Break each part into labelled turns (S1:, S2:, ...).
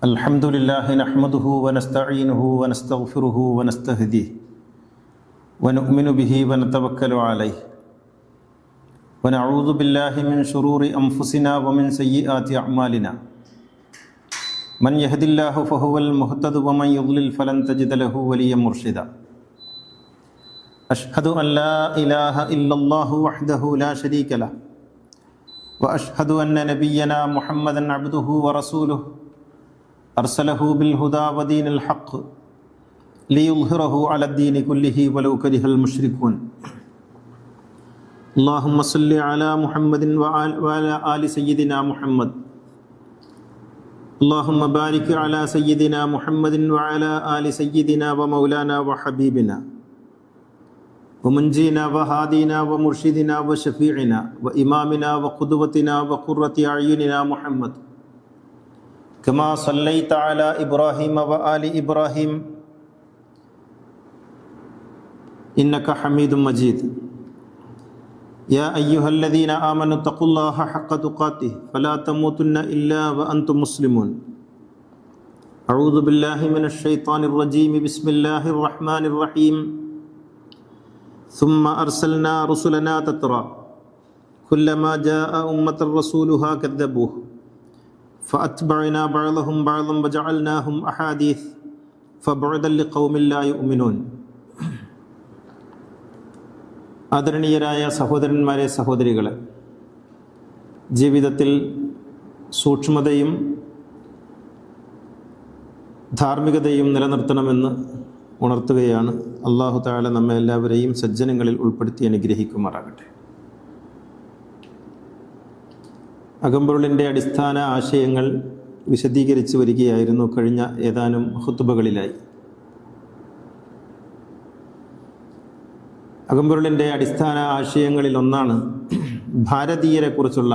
S1: അൽഹംദുലില്ലാഹി നഹ്മദുഹു വനസ്തഈനുഹു വനസ്തഗ്ഫിറുഹു വനസ്തഹ്ദിഹി വനുഅ്മിനു ബിഹി വനതവക്കലു അലൈഹി വനഊദു ബില്ലാഹി മിൻ ശുറൂരി അൻഫുസിനാ വമിൻ സയ്യിആതി അഅ്മാലിനാ മൻ യഹ്ദില്ലാഹു ഫഹുവൽ മുഹ്തദു വമൻ യുദ്ലിൽ ഫലൻ തജിദ ലഹു വലിയ്യൻ മുർഷിദാ അഷ്ഹദു അൻ ലാ ഇലാഹ ഇല്ലല്ലാഹു വഹ്ദഹു ലാ ശരീക ലഹു وأشهد أن نبينا محمدا عبده ورسوله أرسله بالهدى ودين الحق ليظهره على الدين كله ولو كره المشركون اللهم صل على محمد وعلى آل سيدنا محمد اللهم بارك على سيدنا محمد وعلى آل سيدنا ومولانا وحبيبنا ومنجينا وهادينا ومرشدنا وشفيعنا وإمامنا وقدوتنا وقرة أعيننا محمد كما صليت على إبراهيم وآل إبراهيم إنك حميد مجيد يا أيها الذين آمنوا اتقوا الله حق تقاته فلا تموتن إلا وأنتم مسلمون أعوذ بالله من الشيطان الرجيم بسم الله الرحمن الرحيم ثم أرسلنا رسلنا تترى كلما جاء أمة رسولها كذبوه فأتبعنا بعضهم بعضا وجعلناهم أحاديث فبعدا لقوم لا يؤمنون ആദരണീയരായ സഹോദരന്മാരെ സഹോദരികളെ, ജീവിതത്തിൽ സൂക്ഷ്മതയും ധാർമ്മികതയും നിലനിർത്തണമെന്ന് ഉണർത്തുകയാണ്. അല്ലാഹു തആല നമ്മെ എല്ലാവരെയും സജ്ജനങ്ങളിൽ ഉൾപ്പെടുത്തി അനുഗ്രഹിക്കുമാറാകട്ടെ. അകമ്പൊരുളിൻ്റെ അടിസ്ഥാന ആശയങ്ങൾ വിശദീകരിച്ച് വരികയായിരുന്നു കഴിഞ്ഞ ഏതാനും ഖുത്ബകളിലായി. അകമ്പൊരുളിൻ്റെ അടിസ്ഥാന ആശയങ്ങളിൽ ഒന്നാണ് ഭാരതീയരെക്കുറിച്ചുള്ള,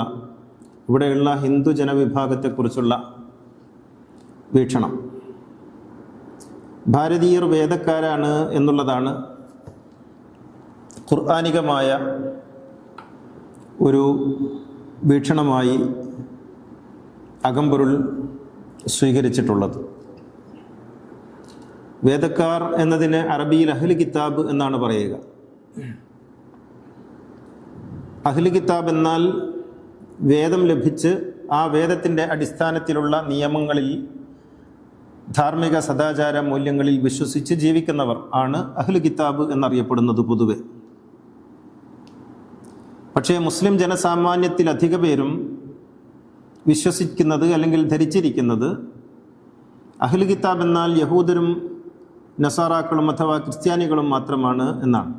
S1: ഇവിടെയുള്ള ഹിന്ദു ജനവിഭാഗത്തെക്കുറിച്ചുള്ള വീക്ഷണം. ഭാരതീയർ വേദക്കാരാണ് എന്നുള്ളതാണ് ഖുർആനികമായ ഒരു വീക്ഷണമായി അകമ്പൊരുൾ സ്വീകരിച്ചിട്ടുള്ളത്. വേദക്കാർ എന്നതിന് അറബിയിൽ അഹ്ലു കിതാബ് എന്നാണ് പറയുക. അഹ്ലു കിതാബ് എന്നാൽ വേദം ലഭിച്ച് ആ വേദത്തിൻ്റെ അടിസ്ഥാനത്തിലുള്ള നിയമങ്ങളിൽ, ധാർമ്മിക സദാചാര മൂല്യങ്ങളിൽ വിശ്വസിച്ച് ജീവിക്കുന്നവർ ആണ് അഹ്ലു കിതാബ് എന്നറിയപ്പെടുന്നത് പൊതുവെ. പക്ഷേ മുസ്ലിം ജനസാമാന്യത്തിൽ അധിക പേരും വിശ്വസിക്കുന്നത് അല്ലെങ്കിൽ ധരിച്ചിരിക്കുന്നത് അഹ്ലു കിതാബ് എന്നാൽ യഹൂദരും നസാറാക്കളും അഥവാ ക്രിസ്ത്യാനികളും മാത്രമാണ് എന്നാണ്.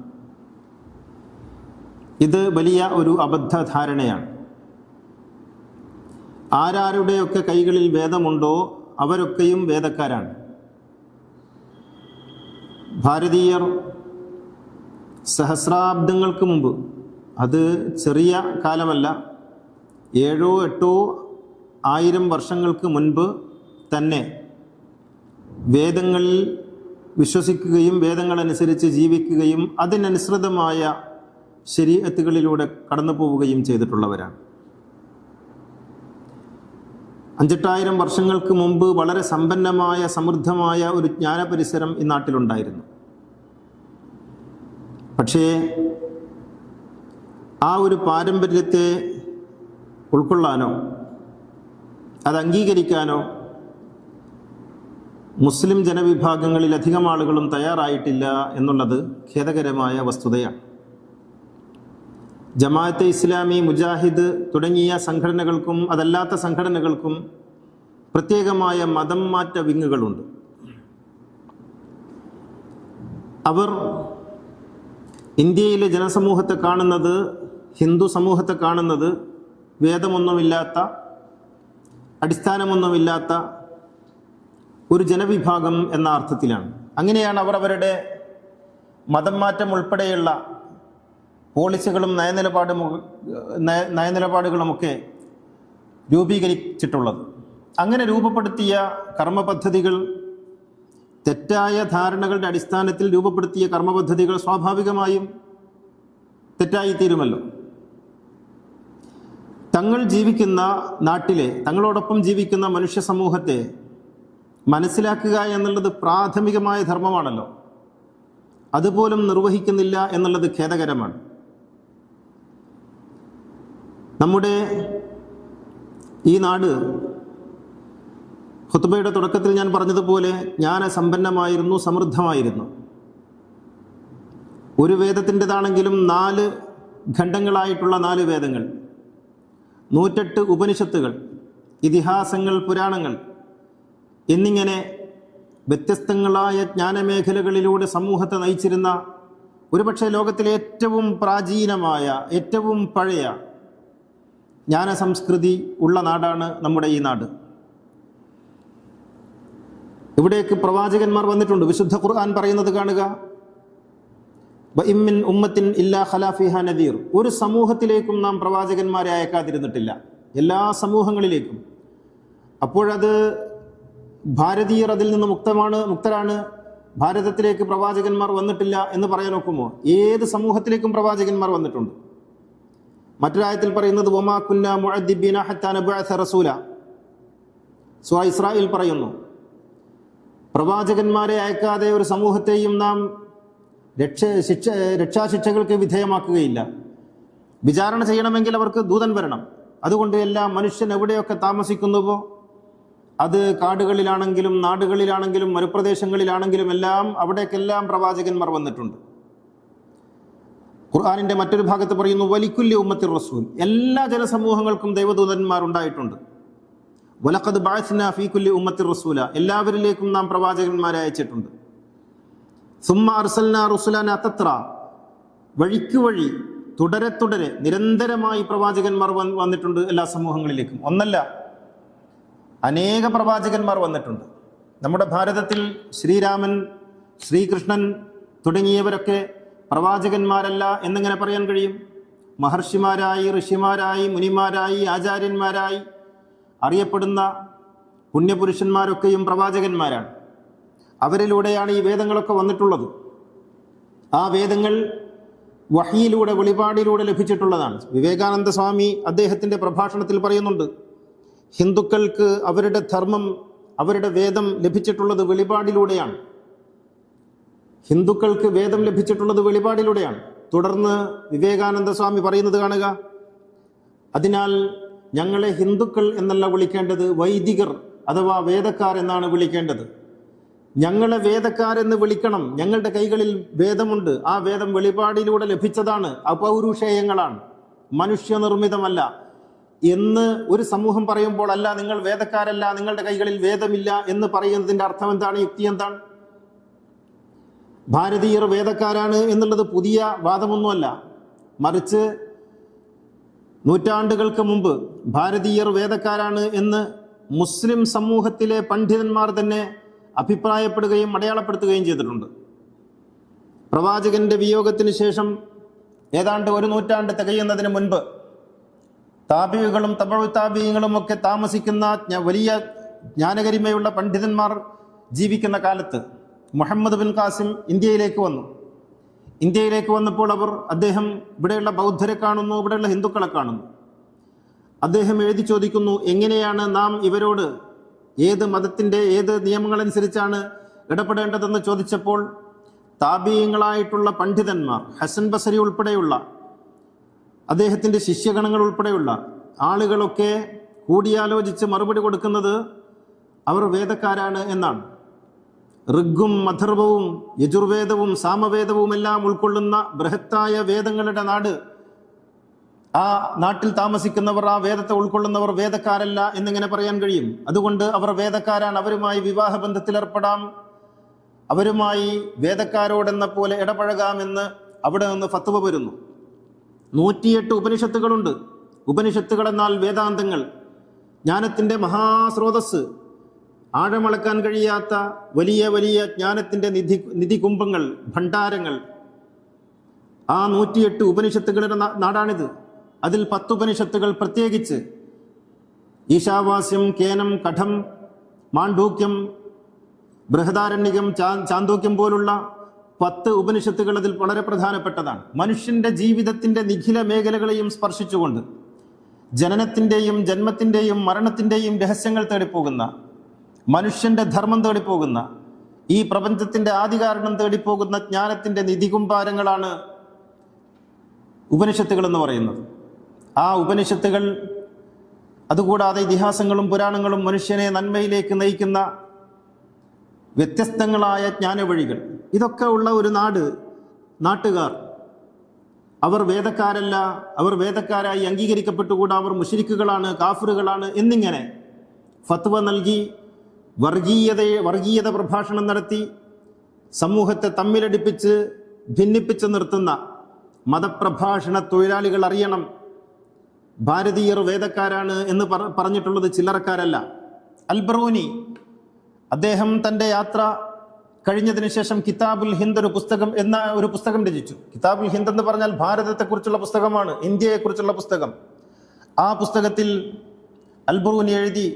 S1: ഇത് വലിയ ഒരു അബദ്ധധാരണയാണ്. ആരാരുടെയൊക്കെ കൈകളിൽ വേദമുണ്ടോ അവരൊക്കെയും വേദക്കാരാണ്. ഭാരതീയർ സഹസ്രാബ്ദങ്ങൾക്ക് മുമ്പ്, അത് ചെറിയ കാലമല്ല, 7 8 1000 വർഷങ്ങൾക്ക് മുൻപ് തന്നെ വേദങ്ങളിൽ വിശ്വസിക്കുകയും വേദങ്ങളനുസരിച്ച് ജീവിക്കുകയും അതിനനുസൃതമായ ശരീഅത്തുകളിലൂടെ കടന്നു പോവുകയും ചെയ്തിട്ടുള്ളവരാണ്. 5-8,000 വർഷങ്ങൾക്ക് മുമ്പ് വളരെ സമ്പന്നമായ സമൃദ്ധമായ ഒരു ജ്ഞാനപരിസരം ഈ നാട്ടിലുണ്ടായിരുന്നു. പക്ഷേ ആ ഒരു പാരമ്പര്യത്തെ ഉൾക്കൊള്ളാനോ അത് അംഗീകരിക്കാനോ മുസ്ലിം ജനവിഭാഗങ്ങളിൽ അധികം ആളുകളും തയ്യാറായിട്ടില്ല എന്നുള്ളത് ഖേദകരമായ വസ്തുതയാണ്. ജമാഅത്തെ ഇസ്ലാമി, മുജാഹിദ് തുടങ്ങിയ സംഘടനകൾക്കും അതല്ലാത്ത സംഘടനകൾക്കും പ്രത്യേകമായ മതം മാറ്റ വിങ്ങുകളുണ്ട്. അവർ ഇന്ത്യയിലെ ജനസമൂഹത്തെ കാണുന്നത്, ഹിന്ദു സമൂഹത്തെ കാണുന്നത് വേദമൊന്നുമില്ലാത്ത, അടിസ്ഥാനമൊന്നുമില്ലാത്ത ഒരു ജനവിഭാഗം എന്ന അർത്ഥത്തിലാണ്. അങ്ങനെയാണ് അവർ അവരുടെ മതം മാറ്റം ഉൾപ്പെടെയുള്ള പോളിസികളും നയനിലപാടുകളുമൊക്കെ രൂപീകരിച്ചിട്ടുള്ളത്. അങ്ങനെ രൂപപ്പെടുത്തിയ കർമ്മപദ്ധതികൾ, തെറ്റായ ധാരണകളുടെ അടിസ്ഥാനത്തിൽ രൂപപ്പെടുത്തിയ കർമ്മപദ്ധതികൾ സ്വാഭാവികമായും തെറ്റായിത്തീരുമല്ലോ. തങ്ങൾ ജീവിക്കുന്ന നാട്ടിലെ തങ്ങളോടൊപ്പം ജീവിക്കുന്ന മനുഷ്യ സമൂഹത്തെ മനസ്സിലാക്കുക എന്നുള്ളത് പ്രാഥമികമായ ധർമ്മമാണല്ലോ. അതുപോലും നിർവഹിക്കുന്നില്ല എന്നുള്ളത് ഖേദകരമാണ്. നമ്മുടെ ഈ നാട് ഖുത്ബയുടെ തുടക്കത്തിൽ ഞാൻ പറഞ്ഞതുപോലെ ജ്ഞാനസമ്പന്നമായിരുന്നു, സമൃദ്ധമായിരുന്നു. ഒരു വേദത്തിൻ്റെതാണെങ്കിലും 4 ഖണ്ഡങ്ങളായിട്ടുള്ള 4 വേദങ്ങൾ, 108 ഉപനിഷത്തുകൾ, ഇതിഹാസങ്ങൾ, പുരാണങ്ങൾ എന്നിങ്ങനെ വ്യത്യസ്തങ്ങളായ ജ്ഞാനമേഖലകളിലൂടെ സമൂഹത്തെ നയിച്ചിരുന്ന, ഒരുപക്ഷെ ലോകത്തിലെ ഏറ്റവും പ്രാചീനമായ, ഏറ്റവും പഴയ ജ്ഞാന സംസ്കൃതി ഉള്ള നാടാണ് നമ്മുടെ ഈ നാട്. ഇവിടേക്ക് പ്രവാചകന്മാർ വന്നിട്ടുണ്ട്. വിശുദ്ധ ഖുർആൻ പറയുന്നത് കാണുക, വഇമ്മിൻ ഉമ്മത്തിൻ ഇല്ലാ ഖലാ ഫീഹാ നദീർ. ഒരു സമൂഹത്തിലേക്കും നാം പ്രവാചകന്മാരെ അയക്കാതിരുന്നിട്ടില്ല, എല്ലാ സമൂഹങ്ങളിലേക്കും. അപ്പോഴത് ഭാരതീയർ അതിൽ നിന്ന് മുക്തരാണ്, ഭാരതത്തിലേക്ക് പ്രവാചകന്മാർ വന്നിട്ടില്ല എന്ന് പറയാൻ ഒക്കുമോ? ഏത് സമൂഹത്തിലേക്കും പ്രവാചകന്മാർ വന്നിട്ടുണ്ട്. മറ്റൊരായത്തിൽ പറയുന്നത് വമാ കുന്നാ മുഅദ്ദിബീന ഹത്താ നബ്അസ റസൂല. സൂറ ഇസ്രായിൽ പറയുന്നു, പ്രവാചകന്മാരെ അയക്കാതെ ഒരു സമൂഹത്തെയും നാം രക്ഷാശിക്ഷകൾക്ക് വിധേയമാക്കുകയില്ല. വിചാരണ ചെയ്യണമെങ്കിൽ അവർക്ക് ദൂതൻ വരണം. അതുകൊണ്ട് എല്ലാ മനുഷ്യൻ എവിടെയൊക്കെ താമസിക്കുന്നുവോ, അത് കാടുകളിലാണെങ്കിലും നാടുകളിലാണെങ്കിലും മരുപ്രദേശങ്ങളിലാണെങ്കിലും എല്ലാം അവിടേക്കെല്ലാം പ്രവാചകന്മാർ വന്നിട്ടുണ്ട്. ഖുർആനിന്റെ മറ്റൊരു ഭാഗത്ത് പറയുന്നു വലിക്കുല്ലി ഉമ്മത്തിർ റസൂൽ. എല്ലാ ജനസമൂഹങ്ങൾക്കും ദൈവദൂതന്മാർ ഉണ്ടായിട്ടുണ്ട്. വലഖദ് ബഅസ്നാ ഫീ കുല്ലി ഉമ്മത്തിർ റസൂല. എല്ലാവരിലേക്കും നാം പ്രവാചകന്മാരെ അയച്ചിട്ടുണ്ട്. സുമ്മ അർസൽനാ റുസുലനാ തത്ര. വഴിക്ക് വഴി, തുടരെ നിരന്തരമായി പ്രവാചകന്മാർ വന്നിട്ടുണ്ട് എല്ലാ സമൂഹങ്ങളിലേക്കും. ഒന്നല്ല, അനേക പ്രവാചകന്മാർ വന്നിട്ടുണ്ട്. നമ്മുടെ ഭാരതത്തിൽ ശ്രീരാമൻ, ശ്രീകൃഷ്ണൻ തുടങ്ങിയവരൊക്കെ പ്രവാചകന്മാരല്ല എന്നിങ്ങനെ പറയാൻ കഴിയും? മഹർഷിമാരായി, ഋഷിമാരായി, മുനിമാരായി, ആചാര്യന്മാരായി അറിയപ്പെടുന്ന പുണ്യപുരുഷന്മാരൊക്കെയും പ്രവാചകന്മാരാണ്. അവരിലൂടെയാണ് ഈ വേദങ്ങളൊക്കെ വന്നിട്ടുള്ളത്. ആ വേദങ്ങൾ വഹിയിലൂടെ, വെളിപാടിലൂടെ ലഭിച്ചിട്ടുള്ളതാണ്. വിവേകാനന്ദ സ്വാമി അദ്ദേഹത്തിൻ്റെ പ്രഭാഷണത്തിൽ പറയുന്നുണ്ട്, ഹിന്ദുക്കൾക്ക് അവരുടെ ധർമ്മം, അവരുടെ വേദം ലഭിച്ചിട്ടുള്ളത് വെളിപാടിലൂടെയാണ്. ഹിന്ദുക്കൾക്ക് വേദം ലഭിച്ചിട്ടുള്ളത് വെളിപാടിലൂടെയാണ്. തുടർന്ന് വിവേകാനന്ദ സ്വാമി പറയുന്നത് കാണുക, അതിനാൽ ഞങ്ങളെ ഹിന്ദുക്കൾ എന്നല്ല വിളിക്കേണ്ടത്, വൈദികർ അഥവാ വേദക്കാർ എന്നാണ് വിളിക്കേണ്ടത്. ഞങ്ങളെ വേദക്കാരെന്ന് വിളിക്കണം. ഞങ്ങളുടെ കൈകളിൽ വേദമുണ്ട്. ആ വേദം വെളിപാടിലൂടെ ലഭിച്ചതാണ്, അപൗരുഷേയങ്ങളാണ്, മനുഷ്യനിർമ്മിതമല്ല എന്ന് ഒരു സമൂഹം പറയുമ്പോൾ, അല്ല നിങ്ങൾ വേദക്കാരല്ല, നിങ്ങളുടെ കൈകളിൽ വേദമില്ല എന്ന് പറയുന്നതിൻ്റെ അർത്ഥം എന്താണ്? യുക്തി എന്താണ്? ഭാരതീയർ വേദക്കാരാണ് എന്നുള്ളത് പുതിയ വാദമൊന്നുമല്ല. മറിച്ച് നൂറ്റാണ്ടുകൾക്ക് മുമ്പ് ഭാരതീയർ വേദക്കാരാണ് എന്ന് മുസ്ലിം സമൂഹത്തിലെ പണ്ഡിതന്മാർ തന്നെ അഭിപ്രായപ്പെടുകയും അടയാളപ്പെടുത്തുകയും ചെയ്തിട്ടുണ്ട്. പ്രവാചകന്റെ വിയോഗത്തിന് ശേഷം ഏതാണ്ട് 1 നൂറ്റാണ്ട് തികയുന്നതിന് മുൻപ് താബികളും തബഉ താബികളും ഒക്കെ താമസിക്കുന്ന വലിയ ജ്ഞാനകരിമയുള്ള പണ്ഡിതന്മാർ ജീവിക്കുന്ന കാലത്ത് മുഹമ്മദ് ബിൻ ഖാസിം ഇന്ത്യയിലേക്ക് വന്നു. ഇന്ത്യയിലേക്ക് വന്നപ്പോൾ അദ്ദേഹം ഇവിടെയുള്ള ബൗദ്ധരെ കാണുന്നു, ഇവിടെയുള്ള ഹിന്ദുക്കളെ കാണുന്നു. അദ്ദേഹം എഴുതി ചോദിക്കുന്നു, എങ്ങനെയാണ് നാം ഇവരോട് ഏത് മതത്തിൻ്റെ ഏത് നിയമങ്ങളനുസരിച്ചാണ് ഇടപെടേണ്ടതെന്ന് ചോദിച്ചപ്പോൾ താബീയങ്ങളായിട്ടുള്ള പണ്ഡിതന്മാർ, ഹസൻ ബസരി ഉൾപ്പെടെയുള്ള അദ്ദേഹത്തിൻ്റെ ശിഷ്യഗണങ്ങൾ ഉൾപ്പെടെയുള്ള ആളുകളൊക്കെ കൂടിയാലോചിച്ച് മറുപടി കൊടുക്കുന്നത് അവർ വേദക്കാരാണ് എന്നാണ്. ഋഗും അഥർവവും യജുർവേദവും സാമവേദവും എല്ലാം ഉൾക്കൊള്ളുന്ന ബൃഹത്തായ വേദങ്ങളുടെ നാട്. ആ നാട്ടിൽ താമസിക്കുന്നവർ, ആ വേദത്തെ ഉൾക്കൊള്ളുന്നവർ വേദക്കാരല്ല എന്നിങ്ങനെ പറയാൻ കഴിയും. അതുകൊണ്ട് അവർ വേദക്കാരാണ്, അവരുമായി വിവാഹബന്ധത്തിലേർപ്പെടാം, അവരുമായി വേദക്കാരോടെന്ന പോലെ ഇടപഴകാമെന്ന് അവിടെ നിന്ന് ഫത്വ വരുന്നു. 108 ഉപനിഷത്തുകളുണ്ട്. ഉപനിഷത്തുകൾ എന്നാൽ വേദാന്തങ്ങൾ, ജ്ഞാനത്തിൻ്റെ മഹാസ്രോതസ്, ആഴമളക്കാൻ കഴിയാത്ത വലിയ വലിയ ജ്ഞാനത്തിൻ്റെ നിധികുംഭങ്ങൾ, ഭണ്ഡാരങ്ങൾ. ആ 108 ഉപനിഷത്തുകളുടെ നാടാണിത്. അതിൽ 10 ഉപനിഷത്തുകൾ പ്രത്യേകിച്ച് ഈശാവാസ്യം, കേനം, കഠം, മാണ്ഡൂക്യം, ബൃഹദാരണ്യകം, ചാന്തോക്യം പോലുള്ള 10 ഉപനിഷത്തുകൾ അതിൽ വളരെ പ്രധാനപ്പെട്ടതാണ്. മനുഷ്യൻ്റെ ജീവിതത്തിൻ്റെ നിഖില മേഖലകളെയും സ്പർശിച്ചുകൊണ്ട് ജനനത്തിൻ്റെയും ജന്മത്തിൻ്റെയും മരണത്തിൻ്റെയും രഹസ്യങ്ങൾ തേടിപ്പോകുന്ന, മനുഷ്യൻ്റെ ധർമ്മം തേടിപ്പോകുന്ന, ഈ പ്രപഞ്ചത്തിൻ്റെ ആദികാരണം തേടിപ്പോകുന്ന ജ്ഞാനത്തിൻ്റെ നിധികുംഭാരങ്ങളാണ് ഉപനിഷത്തുകൾ എന്ന് പറയുന്നത്. ആ ഉപനിഷത്തുകൾ, അതുകൂടാതെ ഇതിഹാസങ്ങളും പുരാണങ്ങളും മനുഷ്യനെ നന്മയിലേക്ക് നയിക്കുന്ന വ്യത്യസ്തങ്ങളായ ജ്ഞാനവഴികൾ, ഇതൊക്കെ ഉള്ള ഒരു നാട്ടുകാർ, അവർ വേദക്കാരല്ല, അവർ വേദക്കാരായി അംഗീകരിക്കപ്പെട്ടുകൂടാ, അവർ മുശ്രിക്കുകളാണ്, കാഫിറുകളാണ് എന്നിങ്ങനെ ഫത്വ നൽകി വർഗീയത പ്രഭാഷണം നടത്തി സമൂഹത്തെ തമ്മിലടിപ്പിച്ച് ഭിന്നിപ്പിച്ച് നിർത്തുന്ന മതപ്രഭാഷണ തൊഴിലാളികൾ അറിയണം, ഭാരതീയർ വേദക്കാരാണ് എന്ന് പറഞ്ഞിട്ടുള്ളത് ചില്ലറക്കാരല്ല. അൽബറൂനി അദ്ദേഹം തൻ്റെ യാത്ര കഴിഞ്ഞതിന് ശേഷം കിതാബുൽ ഹിന്ദ് ഒരു പുസ്തകം രചിച്ചു. കിതാബുൽ ഹിന്ദ് എന്ന് പറഞ്ഞാൽ ഭാരതത്തെക്കുറിച്ചുള്ള പുസ്തകമാണ്, ഇന്ത്യയെക്കുറിച്ചുള്ള പുസ്തകം. ആ പുസ്തകത്തിൽ അൽബറൂനി എഴുതി,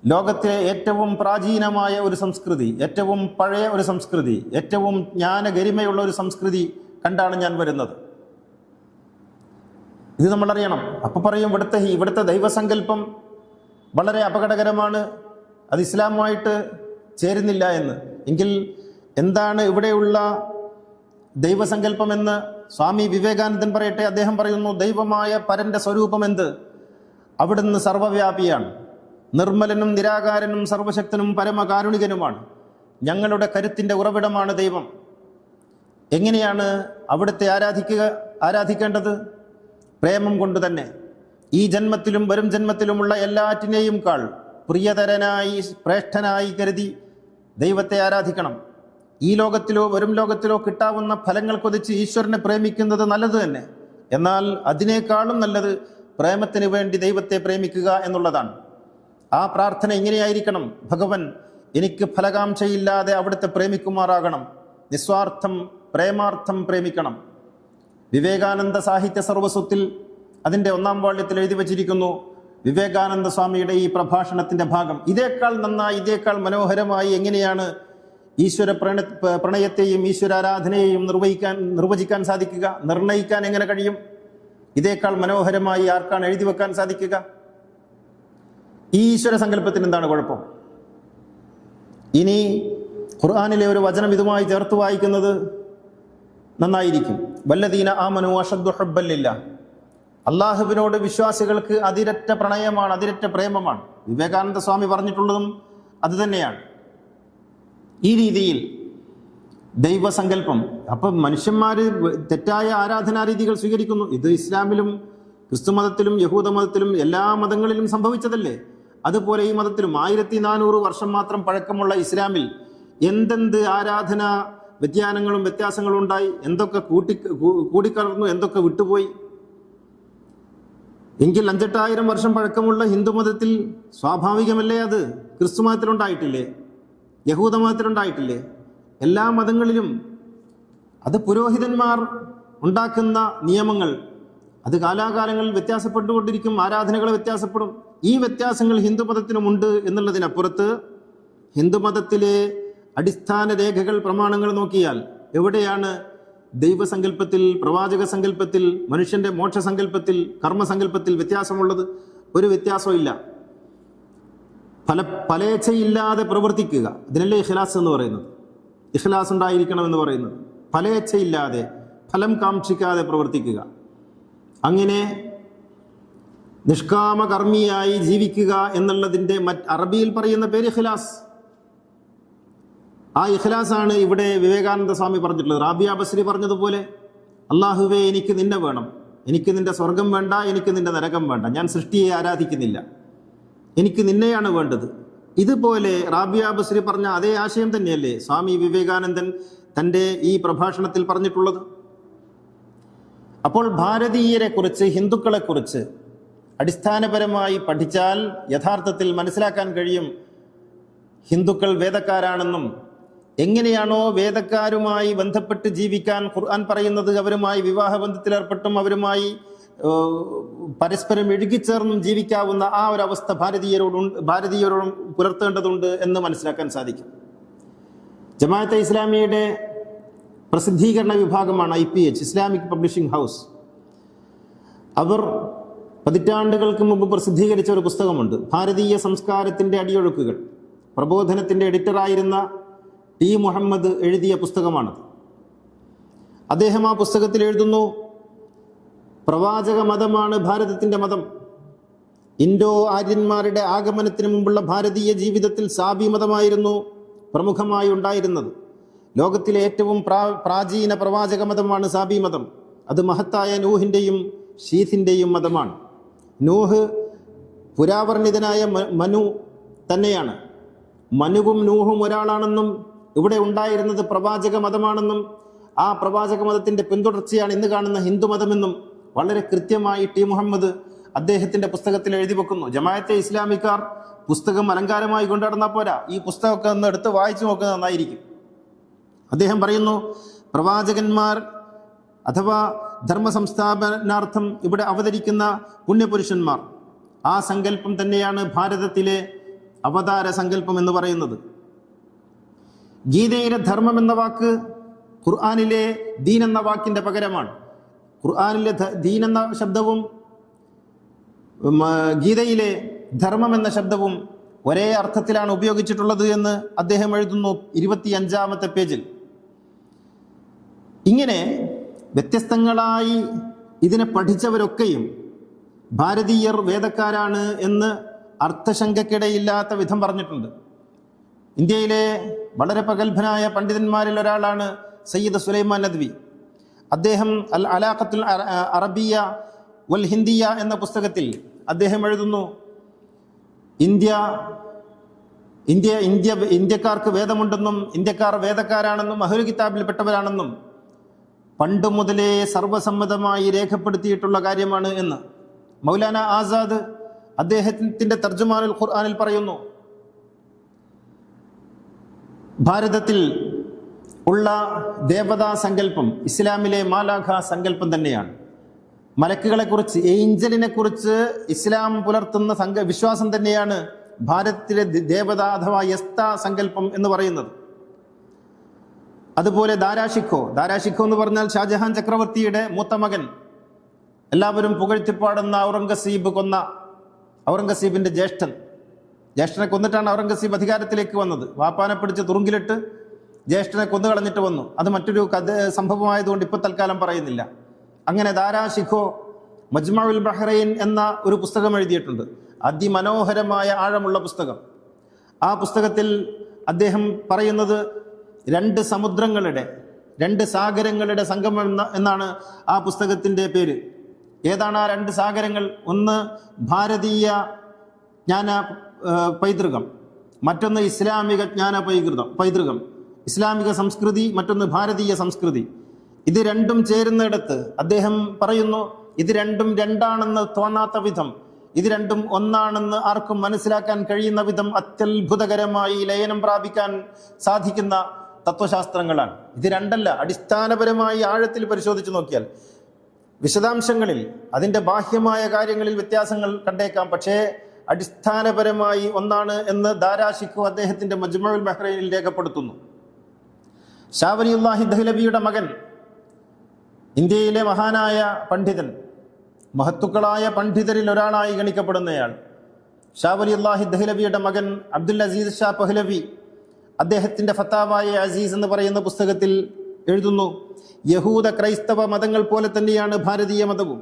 S1: ലോകത്തെ ഏറ്റവും പ്രാചീനമായ ഒരു സംസ്കൃതി, ഏറ്റവും പഴയ ഒരു സംസ്കൃതി, ഏറ്റവും ജ്ഞാനഗരിമയുള്ള ഒരു സംസ്കൃതി കണ്ടാണ് ഞാൻ വരുന്നത്. ഇത് നമ്മളറിയണം. അപ്പോൾ പറയും ഇവിടുത്തെ ദൈവസങ്കല്പം വളരെ അപകടകരമാണ്, അത് ഇസ്ലാമുമായിട്ട് ചേരുന്നില്ല എന്ന്. എങ്കിൽ എന്താണ് ഇവിടെയുള്ള ദൈവസങ്കല്പമെന്ന് സ്വാമി വിവേകാനന്ദൻ പറയട്ടെ. അദ്ദേഹം പറയുന്നു, ദൈവമായ പരന്റെ സ്വരൂപം എന്ത്? അവിടുന്ന് സർവവ്യാപിയാണ്, നിർമ്മലനും നിരാകാരനും സർവശക്തനും പരമകാരുണികനുമാണ്. ഞങ്ങളുടെ കരുത്തിൻ്റെ ഉറവിടമാണ് ദൈവം. എങ്ങനെയാണ് അവിടുത്തെ ആരാധിക്കേണ്ടത്? പ്രേമം കൊണ്ട് തന്നെ. ഈ ജന്മത്തിലും വരും ജന്മത്തിലുമുള്ള എല്ലാറ്റിനെയും കാൾ പ്രിയതരനായി ശ്രേഷ്ഠനായി കരുതി ദൈവത്തെ ആരാധിക്കണം. ഈ ലോകത്തിലോ വരും ലോകത്തിലോ കിട്ടാവുന്ന ഫലങ്ങൾ കൊതിച്ച് ഈശ്വരനെ പ്രേമിക്കുന്നത് നല്ലത് തന്നെ. എന്നാൽ അതിനേക്കാളും നല്ലത് പ്രേമത്തിന് വേണ്ടി ദൈവത്തെ പ്രേമിക്കുക എന്നുള്ളതാണ്. ആ പ്രാർത്ഥന ഇങ്ങനെയായിരിക്കണം: ഭഗവൻ, എനിക്ക് ഫലകാംക്ഷയില്ലാതെ അവിടുത്തെ പ്രേമിക്കുമാറാകണം, നിസ്വാർത്ഥം പ്രേമാർത്ഥം പ്രേമിക്കണം. വിവേകാനന്ദ സാഹിത്യ സർവസ്വത്തിൽ അതിൻ്റെ 1-ാം വാള്യത്തിൽ എഴുതി വച്ചിരിക്കുന്നു, വിവേകാനന്ദ സ്വാമിയുടെ ഈ പ്രഭാഷണത്തിൻ്റെ ഭാഗം ഇതേക്കാൾ നന്നായി, ഇതേക്കാൾ മനോഹരമായി എങ്ങനെയാണ് ഈശ്വര പ്രണയത്തെയും ഈശ്വരാരാധനയെയും നിർവചിക്കാൻ സാധിക്കുക, നിർണയിക്കാൻ എങ്ങനെ കഴിയും? ഇതേക്കാൾ മനോഹരമായി ആർക്കാണ് എഴുതി വെക്കാൻ സാധിക്കുക? ഈ ഈശ്വര സങ്കല്പത്തിന് എന്താണ് കുഴപ്പം? ഇനി ഖുർആനിലെ ഒരു വചനം ഇതുമായി ചേർത്ത് വായിക്കുന്നത് നന്നായിരിക്കും. വല്ലദീന ആമനു അശദ്ദു ഹുബ്ബൻ ലില്ലാഹ്. അള്ളാഹുവിനോട് വിശ്വാസികൾക്ക് അതിരറ്റ പ്രണയമാണ്, അതിരറ്റ പ്രേമമാണ്. വിവേകാനന്ദ സ്വാമി പറഞ്ഞിട്ടുള്ളതും അത് തന്നെയാണ്. ഈ രീതിയിൽ ദൈവസങ്കല്പം, അപ്പം മനുഷ്യന്മാർ തെറ്റായ ആരാധനാരീതികൾ സ്വീകരിക്കുന്നു. ഇത് ഇസ്ലാമിലും ക്രിസ്തുമതത്തിലും യഹൂദ മതത്തിലും എല്ലാ മതങ്ങളിലും സംഭവിച്ചതല്ലേ? അതുപോലെ ഈ മതത്തിലും 1400 വർഷം മാത്രം പഴക്കമുള്ള ഇസ്ലാമിൽ എന്തെന്ത് ആരാധന വ്യതിയാനങ്ങളും വ്യത്യാസങ്ങളും ഉണ്ടായി, എന്തൊക്കെ കൂടിക്കലർന്നു, എന്തൊക്കെ വിട്ടുപോയി. എങ്കിൽ 5-8,000 വർഷം പഴക്കമുള്ള ഹിന്ദുമതത്തിൽ സ്വാഭാവികമല്ലേ അത്? ക്രിസ്തു മതത്തിലുണ്ടായിട്ടില്ലേ? യഹൂദ മതത്തിലുണ്ടായിട്ടില്ലേ? എല്ലാ മതങ്ങളിലും അത് പുരോഹിതന്മാർ ഉണ്ടാക്കുന്ന നിയമങ്ങൾ, അത് കാലാകാലങ്ങളിൽ വ്യത്യാസപ്പെട്ടുകൊണ്ടിരിക്കും, ആരാധനകൾ വ്യത്യാസപ്പെടും. ഈ വ്യത്യാസങ്ങൾ ഹിന്ദുമതത്തിനുമുണ്ട് എന്നുള്ളതിനപ്പുറത്ത് ഹിന്ദുമതത്തിലെ അടിസ്ഥാന രേഖകൾ, പ്രമാണങ്ങൾ നോക്കിയാൽ എവിടെയാണ് ദൈവസങ്കല്പത്തിൽ, പ്രവാചക സങ്കല്പത്തിൽ, മനുഷ്യന്റെ മോക്ഷസങ്കല്പത്തിൽ, കർമ്മസങ്കല്പത്തിൽ വ്യത്യാസമുള്ളത്? ഒരു വ്യത്യാസവും ഇല്ല. ഫലേച്ഛയില്ലാതെ പ്രവർത്തിക്കുക, ഇതിനല്ലേ ഇഖ്ലാസ് എന്ന് പറയുന്നത്. ഇഖ്ലാസ് ഉണ്ടായിരിക്കണം എന്ന് പറയുന്നത്. ഫലേച്ഛയില്ലാതെ, ഫലം കാക്ഷിക്കാതെ പ്രവർത്തിക്കുക, അങ്ങനെ നിഷ്കാമകർമ്മിയായി ജീവിക്കുക എന്നുള്ളതിൻ്റെ അറബിയിൽ പറയുന്ന പേര് ഇഖ്ലാസ്. ആ ഇഖ്ലാസാണ് ഇവിടെ വിവേകാനന്ദ സ്വാമി പറഞ്ഞിട്ടുള്ളത്. റാബിയ ബസ്രി പറഞ്ഞതുപോലെ, അള്ളാഹുവേ, എനിക്ക് നിന്നെ വേണം, എനിക്ക് നിന്റെ സ്വർഗം വേണ്ട, എനിക്ക് നിന്റെ നരകം വേണ്ട, ഞാൻ സൃഷ്ടിയെ ആരാധിക്കുന്നില്ല, എനിക്ക് നിന്നെയാണ് വേണ്ടത്. ഇതുപോലെ റാബിയ ബസ്രി പറഞ്ഞ അതേ ആശയം തന്നെയല്ലേ സ്വാമി വിവേകാനന്ദൻ തൻ്റെ ഈ പ്രഭാഷണത്തിൽ പറഞ്ഞിട്ടുള്ളത്. അപ്പോൾ ഭാരതീയരെക്കുറിച്ച്, ഹിന്ദുക്കളെക്കുറിച്ച് അടിസ്ഥാനപരമായി പഠിച്ചാൽ യഥാർത്ഥത്തിൽ മനസ്സിലാക്കാൻ കഴിയും ഹിന്ദുക്കൾ വേദക്കാരാണെന്നും എങ്ങനെയാണോ വേദക്കാരുമായി ബന്ധപ്പെട്ട് ജീവിക്കാൻ ഖുർആൻ പറയുന്നത്, അവരുമായി വിവാഹബന്ധത്തിലേർപ്പെട്ടും അവരുമായി പരസ്പരം ഇഴുകിച്ചേർന്നും ജീവിക്കാവുന്ന ആ ഒരവസ്ഥ ഭാരതീയരോടും പുലർത്തേണ്ടതുണ്ട് എന്ന് മനസ്സിലാക്കാൻ സാധിക്കും. ജമാഅത്തെ ഇസ്ലാമിയുടെ പ്രസിദ്ധീകരണ വിഭാഗമാണ് IPH, ഇസ്ലാമിക് പബ്ലിഷിംഗ് ഹൗസ്. അവർ പതിറ്റാണ്ടുകൾക്ക് മുമ്പ് പ്രസിദ്ധീകരിച്ച ഒരു പുസ്തകമുണ്ട്, ഭാരതീയ സംസ്കാരത്തിൻ്റെ അടിയൊഴുക്കുകൾ. പ്രബോധനത്തിൻ്റെ എഡിറ്ററായിരുന്ന ടി മുഹമ്മദ് എഴുതിയ പുസ്തകമാണത്. അദ്ദേഹം ആ പുസ്തകത്തിൽ എഴുതുന്നു, പ്രവാചക മതമാണ് ഭാരതത്തിൻ്റെ മതം. ഇൻഡോ ആര്യന്മാരുടെ ആഗമനത്തിന് മുമ്പുള്ള ഭാരതീയ ജീവിതത്തിൽ സാബി മതമായിരുന്നു പ്രമുഖമായി ഉണ്ടായിരുന്നത്. ലോകത്തിലെ ഏറ്റവും പ്രാചീന പ്രവാചക മതമാണ് സാബി മതം. അത് മഹത്തായ നൂഹിൻ്റെയും ഷീഥിൻ്റെയും മതമാണ്. നൂഹ് പുരാവർണിതനായ മനു തന്നെയാണ്. മനുവും നൂഹും ഒരാളാണെന്നും ഇവിടെ ഉണ്ടായിരുന്നത് പ്രവാചക മതമാണെന്നും ആ പ്രവാചക മതത്തിൻ്റെ പിന്തുടർച്ചയാണ് ഇന്ന് കാണുന്ന ഹിന്ദുമതമെന്നും വളരെ കൃത്യമായി ടി മുഹമ്മദ് അദ്ദേഹത്തിൻ്റെ പുസ്തകത്തിൽ എഴുതി വെക്കുന്നു. ജമാഅത്തെ ഇസ്ലാമിക്കാർ പുസ്തകം അലങ്കാരമായി കൊണ്ടുനടന്നാൽ പോരാ, ഈ പുസ്തകമൊക്കെ ഒന്ന് എടുത്ത് വായിച്ചു നോക്കുന്നത് നന്നായിരിക്കും. അദ്ദേഹം പറയുന്നു, പ്രവാചകന്മാർ അഥവാ ധർമ്മ സംസ്ഥാപനാർത്ഥം ഇവിടെ അവതരിക്കുന്ന പുണ്യപുരുഷന്മാർ, ആ സങ്കല്പം തന്നെയാണ് ഭാരതത്തിലെ അവതാര സങ്കല്പം എന്ന് പറയുന്നത്. ഗീതയിലെ ധർമ്മം എന്ന വാക്ക് ഖുർആനിലെ ദീൻ എന്ന വാക്കിൻ്റെ പകരമാണ്. ഖുർആനിലെ ദീൻ എന്ന ശബ്ദവും ഗീതയിലെ ധർമ്മം എന്ന ശബ്ദവും ഒരേ അർത്ഥത്തിലാണ് ഉപയോഗിച്ചിട്ടുള്ളത് എന്ന് അദ്ദേഹം എഴുതുന്നു 25-ാമത്തെ പേജിൽ. ഇങ്ങനെ വ്യത്യസ്തങ്ങളായി ഇതിനെ പഠിച്ചവരൊക്കെയും ഭാരതീയർ വേദക്കാരാണ് എന്ന് അർത്ഥശങ്കയ്ക്കിടയില്ലാത്ത വിധം പറഞ്ഞിട്ടുണ്ട്. ഇന്ത്യയിലെ വളരെ പ്രഗത്ഭനായ പണ്ഡിതന്മാരിൽ ഒരാളാണ് സയ്യിദ് സുലൈമാൻ നദ്വി. അദ്ദേഹം അൽ അലാഖത്തുൽ അറബിയ വൽ ഹിന്ദിയ എന്ന പുസ്തകത്തിൽ അദ്ദേഹം എഴുതുന്നു, ഇന്ത്യക്കാർക്ക് വേദമുണ്ടെന്നും ഇന്ത്യക്കാർ വേദക്കാരാണെന്നും അഹ്ലുൽ കിതാബിൽപ്പെട്ടവരാണെന്നും പണ്ട് മുതലേ സർവസമ്മതമായി രേഖപ്പെടുത്തിയിട്ടുള്ള കാര്യമാണ് എന്ന് മൗലാന ആസാദ് അദ്ദേഹത്തിൻ്റെ തർജുമാനുൽ ഖുർആനിൽ പറയുന്നു. ഭാരതത്തിൽ ഉള്ള ദേവതാ സങ്കല്പം ഇസ്ലാമിലെ മാലാഖ സങ്കല്പം തന്നെയാണ്. മലക്കുകളെക്കുറിച്ച്, ഏഞ്ചലിനെ കുറിച്ച് ഇസ്ലാം പുലർത്തുന്ന വിശ്വാസം തന്നെയാണ് ഭാരതത്തിലെ ദേവത അഥവാ യസ്ത സങ്കല്പം എന്ന് പറയുന്നത്. അതുപോലെ ദാരാഷിഖോ എന്ന് പറഞ്ഞാൽ ഷാജഹാൻ ചക്രവർത്തിയുടെ മൂത്ത മകൻ, എല്ലാവരും പുകഴ്ത്തിപ്പാടുന്ന ഔറംഗസീബിന്റെ ജ്യേഷ്ഠനെ കൊന്നിട്ടാണ് ഔറംഗസീബ് അധികാരത്തിലേക്ക് വന്നത്. വാപ്പാനെ പിടിച്ച് തുറുങ്കിലിട്ട് ജ്യേഷ്ഠനെ കൊന്നുകളഞ്ഞിട്ട് വന്നു. അത് മറ്റൊരു സംഭവമായതുകൊണ്ട് ഇപ്പോൾ തൽക്കാലം പറയുന്നില്ല. അങ്ങനെ ദാരാഷിഖോ മജ്മഉൽ ബഹ്റൈൻ എന്ന ഒരു പുസ്തകം എഴുതിയിട്ടുണ്ട്, അതിമനോഹരമായ ആഴമുള്ള പുസ്തകം. ആ പുസ്തകത്തിൽ അദ്ദേഹം പറയുന്നത് രണ്ട് സാഗരങ്ങളുടെ സംഗമം എന്നാണ് ആ പുസ്തകത്തിൻ്റെ പേര്. ഏതാണ് ആ രണ്ട് സാഗരങ്ങൾ? ഒന്ന് ഭാരതീയ ജ്ഞാന പൈതൃകം, മറ്റൊന്ന് ഇസ്ലാമിക ജ്ഞാന പൈതൃകം. ഇസ്ലാമിക സംസ്കൃതി, മറ്റൊന്ന് ഭാരതീയ സംസ്കൃതി. ഇത് രണ്ടും ചേരുന്നിടത്ത് അദ്ദേഹം പറയുന്നു, ഇത് രണ്ടും രണ്ടാണെന്ന് തോന്നാത്ത വിധം, ഇത് രണ്ടും ഒന്നാണെന്ന് ആർക്കും മനസ്സിലാക്കാൻ കഴിയുന്ന വിധം അത്യത്ഭുതകരമായി ലയനം പ്രാപിക്കാൻ സാധിക്കുന്ന തത്വശാസ്ത്രങ്ങളാണ്. ഇത് രണ്ടല്ല, അടിസ്ഥാനപരമായി ആഴത്തിൽ പരിശോധിച്ച് നോക്കിയാൽ വിശദാംശങ്ങളിൽ അതിൻ്റെ ബാഹ്യമായ കാര്യങ്ങളിൽ വ്യത്യാസങ്ങൾ കണ്ടേക്കാം, പക്ഷേ അടിസ്ഥാനപരമായി ഒന്നാണ് എന്ന് ദാരാഷിഖോ അദ്ദേഹത്തിൻ്റെ മജ്മഉൽ ബഹ്റൈനിൽ രേഖപ്പെടുത്തുന്നു. ഷാ വലിയുല്ലാഹി ദഹ്ലവിയുടെ മകൻ, ഇന്ത്യയിലെ മഹാനായ പണ്ഡിതൻ, മഹത്തുക്കളായ പണ്ഡിതരിൽ ഒരാളായി ഗണിക്കപ്പെടുന്നയാൾ ഷാ വലിയുല്ലാഹി ദഹ്ലവിയുടെ മകൻ അബ്ദുൽ അസീസ് ഷാ പഹ്ലവി അദ്ദേഹത്തിൻ്റെ ഫത്താവായ അസീസ് എന്ന് പറയുന്ന പുസ്തകത്തിൽ എഴുതുന്നു, യഹൂദ ക്രൈസ്തവ മതങ്ങൾ പോലെ തന്നെയാണ് ഭാരതീയ മതവും.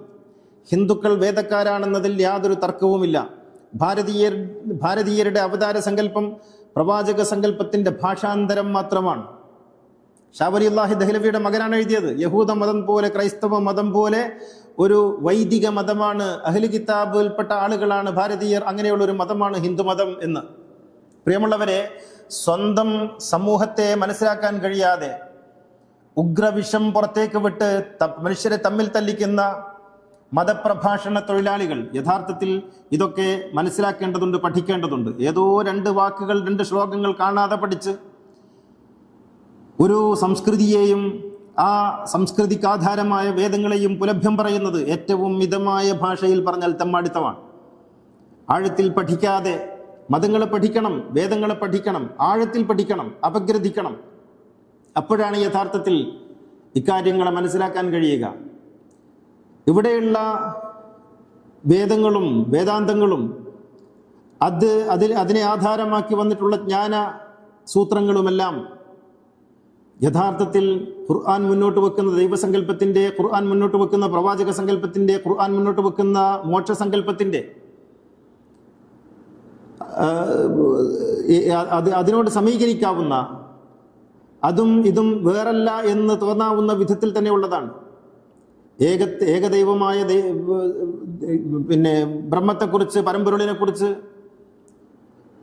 S1: ഹിന്ദുക്കൾ വേദക്കാരാണെന്നതിൽ യാതൊരു തർക്കവുമില്ല. ഭാരതീയരുടെ അവതാര സങ്കല്പം പ്രവാചക സങ്കല്പത്തിൻ്റെ ഭാഷാന്തരം മാത്രമാണ്. ഷാ വലിയുല്ലാഹി ദഹ്ലവിയുടെ മകനാണ് എഴുതിയത്. യഹൂദ മതം പോലെ, ക്രൈസ്തവ മതം പോലെ ഒരു വൈദിക മതമാണ്, അഹ്ലു കിതാബിൽപ്പെട്ട ആളുകളാണ് ഭാരതീയർ, അങ്ങനെയുള്ളൊരു മതമാണ് ഹിന്ദുമതം എന്ന്. പ്രിയമുള്ളവരെ, സ്വന്തം സമൂഹത്തെ മനസ്സിലാക്കാൻ കഴിയാതെ ഉഗ്രവിഷം പുറത്തേക്ക് വിട്ട് മനുഷ്യരെ തമ്മിൽ തല്ലിക്കുന്ന മതപ്രഭാഷണ തൊഴിലാളികൾ യഥാർത്ഥത്തിൽ ഇതൊക്കെ മനസ്സിലാക്കേണ്ടതുണ്ട്, പഠിക്കേണ്ടതുണ്ട്. ഏതോ രണ്ട് വാക്കുകൾ, രണ്ട് ശ്ലോകങ്ങൾ കാണാതെ പഠിച്ച് ഒരു സംസ്കൃതിയെയും ആ സംസ്കൃതിക്കാധാരമായ വേദങ്ങളെയും പുലഭ്യം പറയുന്നത് ഏറ്റവും മിതമായ ഭാഷയിൽ പറഞ്ഞാൽ തെമ്മാടിത്തമാണ്. ആഴത്തിൽ പഠിക്കാതെ മതങ്ങളെ പഠിക്കണം, വേദങ്ങളെ പഠിക്കണം, ആഴത്തിൽ പഠിക്കണം, അപഗ്രഥിക്കണം. അപ്പോഴാണ് യഥാർത്ഥത്തിൽ ഇക്കാര്യങ്ങളെ മനസ്സിലാക്കാൻ കഴിയുക. ഇവിടെയുള്ള വേദങ്ങളും വേദാന്തങ്ങളും അതിനെ ആധാരമാക്കി വന്നിട്ടുള്ള ജ്ഞാന സൂത്രങ്ങളുമെല്ലാം യഥാർത്ഥത്തിൽ ഖുർആൻ മുന്നോട്ട് വെക്കുന്ന ദൈവസങ്കല്പത്തിൻ്റെ, ഖുർആൻ മുന്നോട്ട് വെക്കുന്ന പ്രവാചക സങ്കല്പത്തിൻ്റെ, ഖുർആൻ മുന്നോട്ട് വെക്കുന്ന മോക്ഷസങ്കല്പത്തിൻ്റെ അതിനോട് സമീകരിക്കാവുന്ന, അതും ഇതും വേറല്ല എന്ന് തോന്നാവുന്ന വിധത്തിൽ തന്നെ ഉള്ളതാണ്. ഏകദൈവമായ ബ്രഹ്മത്തെക്കുറിച്ച്, പരമ്പൊരുളിനെക്കുറിച്ച്,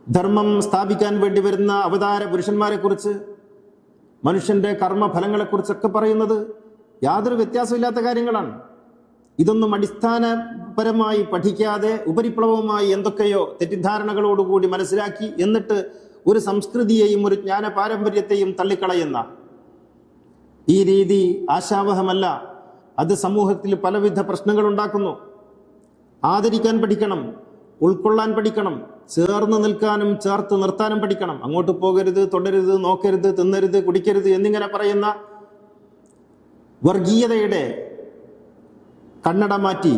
S1: ധർമ്മം സ്ഥാപിക്കാൻ വേണ്ടി വരുന്ന അവതാര പുരുഷന്മാരെക്കുറിച്ച്, മനുഷ്യൻ്റെ കർമ്മഫലങ്ങളെക്കുറിച്ചൊക്കെ പറയുന്നത് യാതൊരു വ്യത്യാസമില്ലാത്ത കാര്യങ്ങളാണ്. ഇതൊന്നും അടിസ്ഥാനപരമായി പഠിക്കാതെ ഉപരിപ്ലവമായി എന്തൊക്കെയോ തെറ്റിദ്ധാരണകളോടുകൂടി മനസ്സിലാക്കി എന്നിട്ട് ഒരു സംസ്കൃതിയെയും ഒരു ജ്ഞാന പാരമ്പര്യത്തെയും തള്ളിക്കളയുന്ന ഈ രീതി ആശാവഹമല്ല. അത് സമൂഹത്തിൽ പലവിധ പ്രശ്നങ്ങൾ ഉണ്ടാക്കുന്നു. ആദരിക്കാൻ പഠിക്കണം, ഉൾക്കൊള്ളാൻ പഠിക്കണം, ചേർന്ന് നിൽക്കാനും ചേർത്ത് നിർത്താനും പഠിക്കണം. അങ്ങോട്ട് പോകരുത്, തൊടരുത്, നോക്കരുത്, തിന്നരുത്, കുടിക്കരുത് എന്നിങ്ങനെ പറയുന്ന വർഗീയതയുടെ കണ്ണട മാറ്റി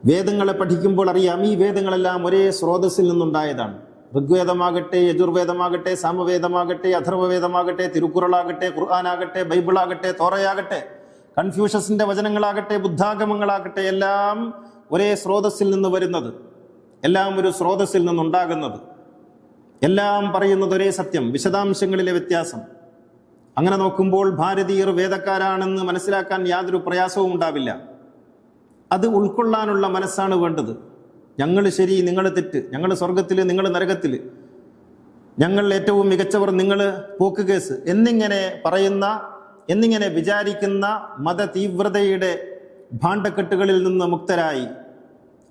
S1: വേദങ്ങളെ പഠിക്കുമ്പോൾ അറിയാം, ഈ വേദങ്ങളെല്ലാം ഒരേ സ്രോതസ്സിൽ നിന്നുണ്ടായതാണ്. ഋഗ്വേദമാകട്ടെ, യജുർവേദമാകട്ടെ, സാമവേദമാകട്ടെ, അഥർവവേദമാകട്ടെ, തിരുക്കുറളാകട്ടെ, ഖുർആനാകട്ടെ, ബൈബിളാകട്ടെ, തോറയാകട്ടെ, കൺഫ്യൂഷസിന്റെ വചനങ്ങളാകട്ടെ, ബുദ്ധാഗമങ്ങളാകട്ടെ, എല്ലാം ഒരേ സ്രോതസ്സിൽ നിന്ന് വരുന്നത്, എല്ലാം ഒരു സ്രോതസ്സിൽ നിന്നുണ്ടാകുന്നത്, എല്ലാം പറയുന്നത് ഒരേ സത്യം, വിശദാംശങ്ങളിലെ വ്യത്യാസം. അങ്ങനെ നോക്കുമ്പോൾ ഭാരതീയർ വേദക്കാരാണെന്ന് മനസ്സിലാക്കാൻ യാതൊരു പ്രയാസവും ഉണ്ടാവില്ല. അത് ഉൾക്കൊള്ളാനുള്ള മനസ്സാണ് വേണ്ടത്. ഞങ്ങൾ ശരി, നിങ്ങൾ തെറ്റ്, ഞങ്ങൾ സ്വർഗത്തിൽ, നിങ്ങൾ നരകത്തിൽ, ഞങ്ങൾ ഏറ്റവും മികച്ചവർ, നിങ്ങൾ പോക്കുകേസ് എന്നിങ്ങനെ വിചാരിക്കുന്ന മത തീവ്രതയുടെ ഭാണ്ഡക്കെട്ടുകളിൽ നിന്ന് മുക്തരായി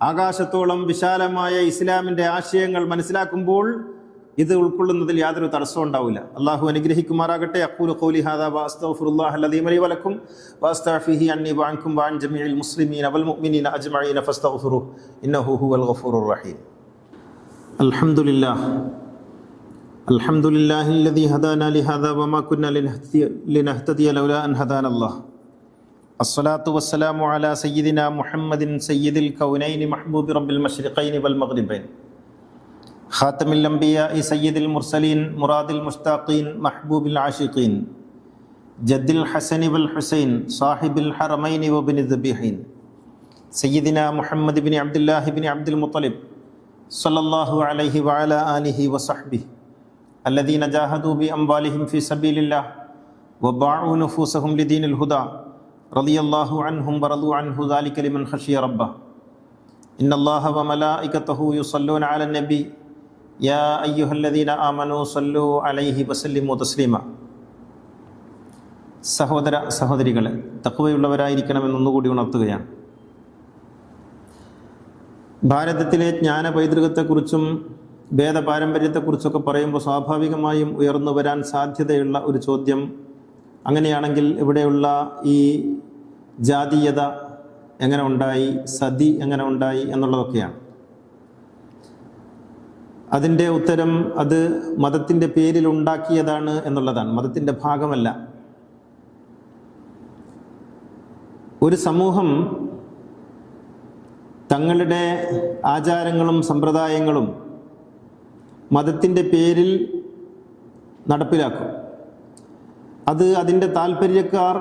S1: ആകാശത്തോളം വിശാലമായ ഇസ്ലാമിൻ്റെ ആശയങ്ങൾ മനസ്സിലാക്കുമ്പോൾ ഇത് ഉൾക്കൊള്ളുന്നതിൽ യാതൊരു തടസ്സവും ഉണ്ടാവില്ല. അള്ളാഹു അനുഗ്രഹിക്കുമാറാകട്ടെ. അഖൂലു ഖൗലി ഹാദാ വഅസ്തഗ്ഫിറുല്ലാഹൽ അദീം ലി വലക്കും വഅസ്തഗ്ഫിറുഹു അന്നി വഅൻകും വഅൻ ജമീഇൽ മുസ്ലിമീന വൽ മുഅ്മിനീന അജ്മഈന ഫസ്തഗ്ഫിറുഹു ഇന്നഹു ഹുവൽ ഗഫൂറുർ റഹീം. അൽഹംദുലില്ലാഹില്ലദീ ഹദാനാ ലിഹാദാ വമാ കുന്നാ ലിനഹ്തദിയ ലൗലാ അൻ ഹദാനല്ലാഹ്. അസ്സലാത്തു വസ്സലാമു അലാ സയ്യിദിനാ മുഹമ്മദിൻ സയ്യിദിൽ കൗനൈനി മഹ്ബൂബി റബ്ബിൽ മശ്രിഖൈനി വൽ മഗ്രിബൈൻ ഖാതമിൽ അംബിയാഇ സയ്യിദിൽ മുർസലീൻ മുറാദിൽ മുഷ്താഖീൻ മഹ്ബൂബിൽ ആശിഖീൻ ജദ്ദിൽ ഹസനി വൽ ഹുസൈൻ സാഹിബിൽ ഹറമൈനി വബ്നി ദബീഹീൻ സയ്യിദിനാ മുഹമ്മദ് ഇബ്നു അബ്ദുല്ലാഹി ഇബ്നു അബ്ദുൽ മുത്തലിബ് സല്ലല്ലാഹു അലൈഹി വഅലാ ആലിഹി വസഹ്ബിഹി الذين جاهدوا بأموالهم في سبيل الله وباعوا نفوسهم لدين الهدى رضي الله عنهم ورضوا عنه ذلك لمن خشي ربه إن الله وملائكته يصلون على النبي يا أيها الذين آمنوا صلوا عليه وسلموا تسليما. സഹോദര സഹോദരികളെ, തഖ്വയുള്ളവരായിരിക്കണമെന്നൊന്നുകൂടി ഉണർത്തുകയാണ്. ഭാരതത്തിലെ ജ്ഞാന പൈതൃകത്തെക്കുറിച്ചും വേദപാരമ്പര്യത്തെക്കുറിച്ചൊക്കെ പറയുമ്പോൾ സ്വാഭാവികമായും ഉയർന്നു വരാൻ സാധ്യതയുള്ള ഒരു ചോദ്യം, അങ്ങനെയാണെങ്കിൽ ഇവിടെയുള്ള ഈ ജാതീയത എങ്ങനെ ഉണ്ടായി, സതി എങ്ങനെ ഉണ്ടായി എന്നുള്ളതൊക്കെയാണ്. അതിൻ്റെ ഉത്തരം അത് മതത്തിൻ്റെ പേരിൽ ഉണ്ടാക്കിയതാണ് എന്നുള്ളതാണ്, മതത്തിൻ്റെ ഭാഗമല്ല. ഒരു സമൂഹം തങ്ങളുടെ ആചാരങ്ങളും സമ്പ്രദായങ്ങളും മതത്തിൻ്റെ പേരിൽ നടപ്പിലാക്കും. അത് അതിൻ്റെ താല്പര്യക്കാർ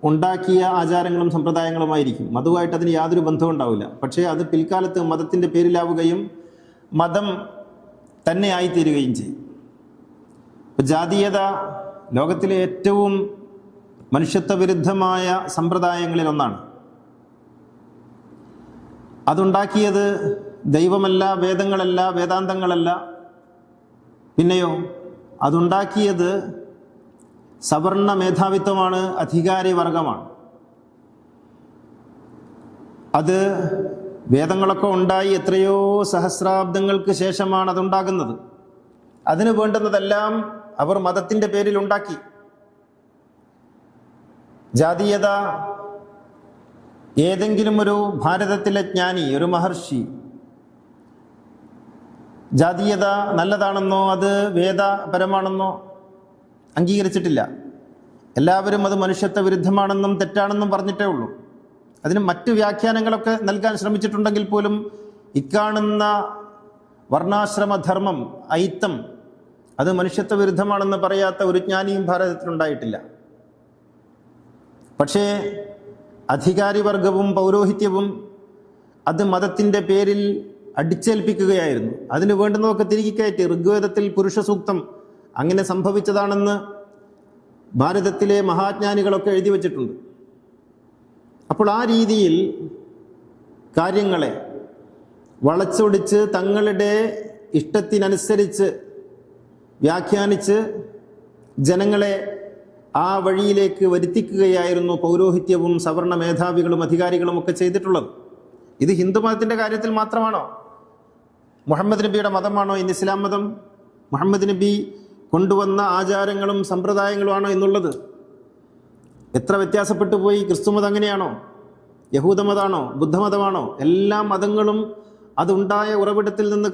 S1: ഉണ്ടാക്കിയ ആചാരങ്ങളും സമ്പ്രദായങ്ങളുമായിരിക്കും. മതവുമായിട്ട് അതിന് യാതൊരു ബന്ധവും ഉണ്ടാവില്ല. പക്ഷേ അത് പിൽക്കാലത്ത് മതത്തിൻ്റെ പേരിലാവുകയും മതം തന്നെ ആയിത്തീരുകയും ചെയ്യും. ജാതീയത ലോകത്തിലെ ഏറ്റവും മനുഷ്യത്വ വിരുദ്ധമായ സമ്പ്രദായങ്ങളിലൊന്നാണ്. അതുണ്ടാക്കിയത് ദൈവമല്ല, വേദങ്ങളല്ല, വേദാന്തങ്ങളല്ല. പിന്നെയോ അതുണ്ടാക്കിയത് സവർണ മേധാവിത്വമാണ്, അധികാരി വർഗമാണ്. അത് വേദങ്ങളൊക്കെ ഉണ്ടായി എത്രയോ സഹസ്രാബ്ദങ്ങൾക്ക് ശേഷമാണ് അതുണ്ടാകുന്നത്. അതിന് വേണ്ടുന്നതെല്ലാം അവർ മതത്തിൻ്റെ പേരിൽ ഉണ്ടാക്കി. ജാതീയത ഏതെങ്കിലും ഒരു ഭാരതത്തിലെ ജ്ഞാനി, ഒരു മഹർഷി ജാതീയത നല്ലതാണെന്നോ അത് വേദപരമാണെന്നോ അംഗീകരിച്ചിട്ടില്ല. എല്ലാവരും അത് മനുഷ്യത്വ വിരുദ്ധമാണെന്നും തെറ്റാണെന്നും പറഞ്ഞിട്ടേ ഉള്ളൂ. അതിന് മറ്റ് വ്യാഖ്യാനങ്ങളൊക്കെ നൽകാൻ ശ്രമിച്ചിട്ടുണ്ടെങ്കിൽ പോലും ഇക്കാണുന്ന വർണ്ണാശ്രമധർമ്മം, ഐത്തം, അത് മനുഷ്യത്വ വിരുദ്ധമാണെന്ന് പറയാത്ത ഒരു ജ്ഞാനിയും ഭാരതത്തിലുണ്ടായിട്ടില്ല. പക്ഷേ അധികാരിവർഗവും പൗരോഹിത്യവും അത് മതത്തിൻ്റെ പേരിൽ അടിച്ചേൽപ്പിക്കുകയായിരുന്നു. അതിന് വേണ്ടുന്നതൊക്കെ തിരികെ കയറ്റി ഋഗ്വേദത്തിൽ പുരുഷ സൂക്തം അങ്ങനെ സംഭവിച്ചതാണെന്ന് ഭാരതത്തിലെ മഹാജ്ഞാനികളൊക്കെ എഴുതി വച്ചിട്ടുണ്ട്. അപ്പോൾ ആ രീതിയിൽ കാര്യങ്ങളെ വളച്ചൊടിച്ച് തങ്ങളുടെ ഇഷ്ടത്തിനനുസരിച്ച് വ്യാഖ്യാനിച്ച് ജനങ്ങളെ ആ വഴിയിലേക്ക് വരുത്തിക്കുകയായിരുന്നു പൗരോഹിത്യവും സവർണ മേധാവികളും അധികാരികളും ഒക്കെ ചെയ്തിട്ടുള്ളത്. ഇത് ഹിന്ദുമതത്തിൻ്റെ കാര്യത്തിൽ മാത്രമാണോ? മുഹമ്മദ് നബിയുടെ മതമാണോ ഇന്ന് ഇസ്ലാം മതം? മുഹമ്മദ് നബി കൊണ്ടുവന്ന ആചാരങ്ങളും സമ്പ്രദായങ്ങളുമാണോ എന്നുള്ളത്? എത്ര വ്യത്യാസപ്പെട്ടു പോയി. ക്രിസ്തുമതം അങ്ങനെയാണോ? യഹൂദമതമാണോ? ബുദ്ധമതമാണോ? എല്ലാ മതങ്ങളും അതുണ്ടായ ഉറവിടത്തിൽ നിന്ന്